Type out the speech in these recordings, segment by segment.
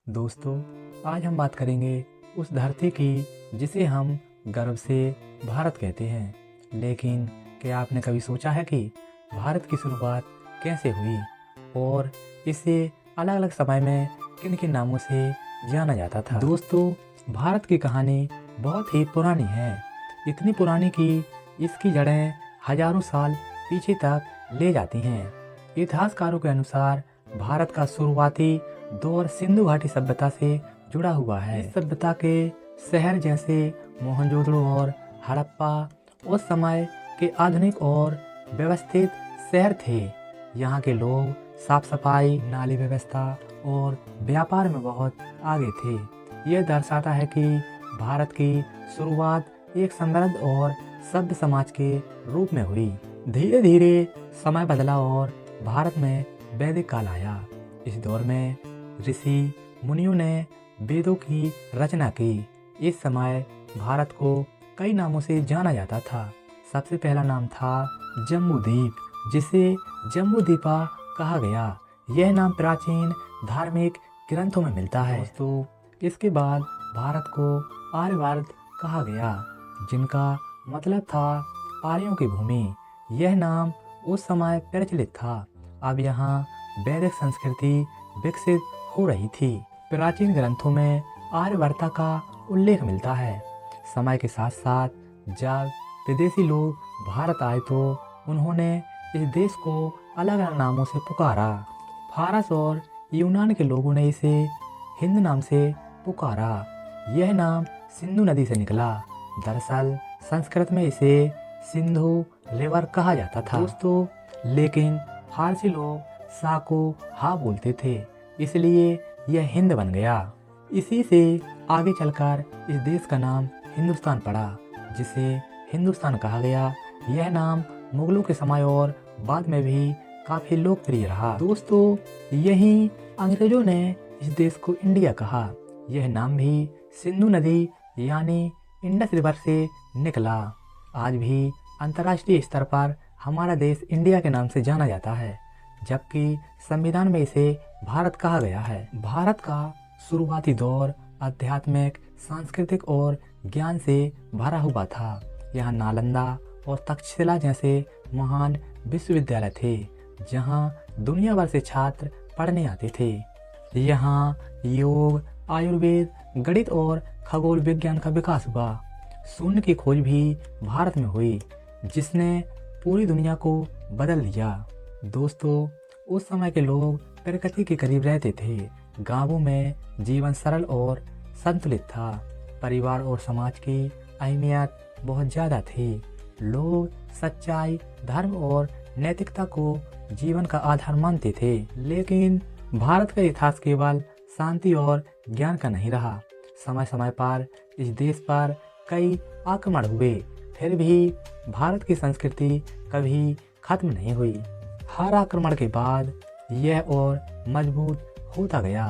दोस्तों, आज हम बात करेंगे उस धरती की जिसे हम गर्व से भारत कहते हैं। लेकिन क्या आपने कभी सोचा है कि भारत की शुरुआत कैसे हुई और इसे अलग अलग समय में किन किन नामों से जाना जाता था। दोस्तों, भारत की कहानी बहुत ही पुरानी है। इतनी पुरानी कि इसकी जड़ें हजारों साल पीछे तक ले जाती हैं। इतिहासकारों के अनुसार भारत का शुरुआती दौर सिंधु घाटी सभ्यता से जुड़ा हुआ है। इस सभ्यता के शहर जैसे मोहनजोदड़ो और हड़प्पा उस समय के आधुनिक और व्यवस्थित शहर थे। यहाँ के लोग साफ सफाई, नाली व्यवस्था और व्यापार में बहुत आगे थे। यह दर्शाता है कि भारत की शुरुआत एक समृद्ध और सभ्य समाज के रूप में हुई। धीरे धीरे समय बदला और भारत में वैदिक काल आया। इस दौर में ऋषि मुनियों ने वेदों की रचना की। इस समय भारत को कई नामों से जाना जाता था। सबसे पहला नाम था जम्बूद्वीप, जिसे जम्बूद्वीपा कहा गया। यह नाम प्राचीन धार्मिक ग्रंथों में मिलता है। तो इसके बाद भारत को आर्यवर्त कहा गया, जिनका मतलब था आर्यों की भूमि। यह नाम उस समय प्रचलित था। अब यहाँ वैदिक संस्कृति विकसित हो रही थी। प्राचीन ग्रंथों में आर्यवर्ता का उल्लेख मिलता है। समय के साथ साथ जब विदेशी लोग भारत आए तो उन्होंने इस देश को अलग अलग नामों से पुकारा। फारस और यूनान के लोगों ने इसे हिंद नाम से पुकारा। यह नाम सिंधु नदी से निकला। दरअसल संस्कृत में इसे सिंधु रिवर कहा जाता था। दोस्तों, लेकिन फारसी लोग सा को हा बोलते थे, इसलिए यह हिंद बन गया। इसी से आगे चलकर इस देश का नाम हिंदुस्तान पड़ा, जिसे हिंदुस्तान कहा गया। यह नाम मुगलों के समय और बाद में भी काफी लोकप्रिय रहा। दोस्तों, यही अंग्रेजों ने इस देश को इंडिया कहा। यह नाम भी सिंधु नदी यानी इंडस रिवर से निकला। आज भी अंतर्राष्ट्रीय स्तर पर हमारा देश इंडिया के नाम से जाना जाता है, जबकि संविधान में इसे भारत कहा गया है। भारत का शुरुआती दौर आध्यात्मिक, सांस्कृतिक और ज्ञान से भरा हुआ था। यहाँ नालंदा और तक्षशिला जैसे महान विश्वविद्यालय थे, जहाँ दुनिया भर से छात्र पढ़ने आते थे। यहाँ योग, आयुर्वेद, गणित और खगोल विज्ञान का विकास हुआ। शून्य की खोज भी भारत में हुई, जिसने पूरी दुनिया को बदल दिया। दोस्तों, उस समय के लोग प्रकृति के करीब रहते थे। गांवों में जीवन सरल और संतुलित था। परिवार और समाज की अहमियत बहुत ज़्यादा थी। लोग सच्चाई, धर्म और नैतिकता को जीवन का आधार मानते थे। लेकिन भारत का इतिहास केवल शांति और ज्ञान का नहीं रहा। समय समय पर इस देश पर कई आक्रमण हुए, फिर भी भारत की संस्कृति कभी खत्म नहीं हुई। हर आक्रमण के बाद यह और मजबूत होता गया।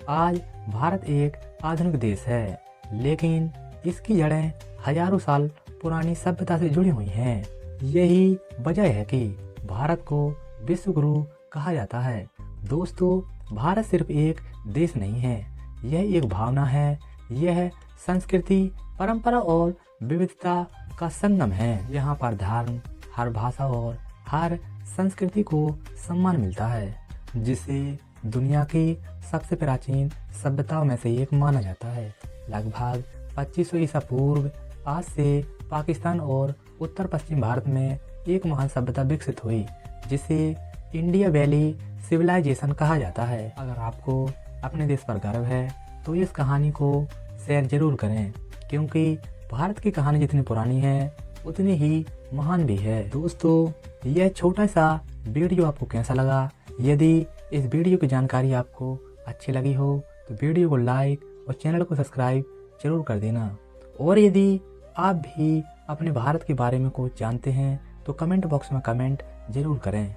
आज भारत एक आधुनिक देश है, लेकिन इसकी जड़ें हजारों साल पुरानी सभ्यता से जुड़ी हुई हैं। यही वजह है कि भारत को विश्व गुरु कहा जाता है। दोस्तों, भारत सिर्फ एक देश नहीं है, यह एक भावना है। यह संस्कृति, परंपरा और विविधता का संगम है। यहाँ पर धर्म, हर भाषा और हर संस्कृति को सम्मान मिलता है, जिसे दुनिया की सबसे प्राचीन सभ्यताओं में से एक माना जाता है। लगभग 2500 ईसा पूर्व आज से पाकिस्तान और उत्तर पश्चिम भारत में एक महान सभ्यता विकसित हुई, जिसे इंडिया वैली सिविलाइजेशन कहा जाता है। अगर आपको अपने देश पर गर्व है तो इस कहानी को शेयर जरूर करें, क्योंकि भारत की कहानी जितनी पुरानी है उतनी ही महान भी है। दोस्तों, यह छोटा सा वीडियो आपको कैसा लगा? यदि इस वीडियो की जानकारी आपको अच्छी लगी हो तो वीडियो को लाइक और चैनल को सब्सक्राइब जरूर कर देना। और यदि आप भी अपने भारत के बारे में कुछ जानते हैं तो कमेंट बॉक्स में कमेंट जरूर करें।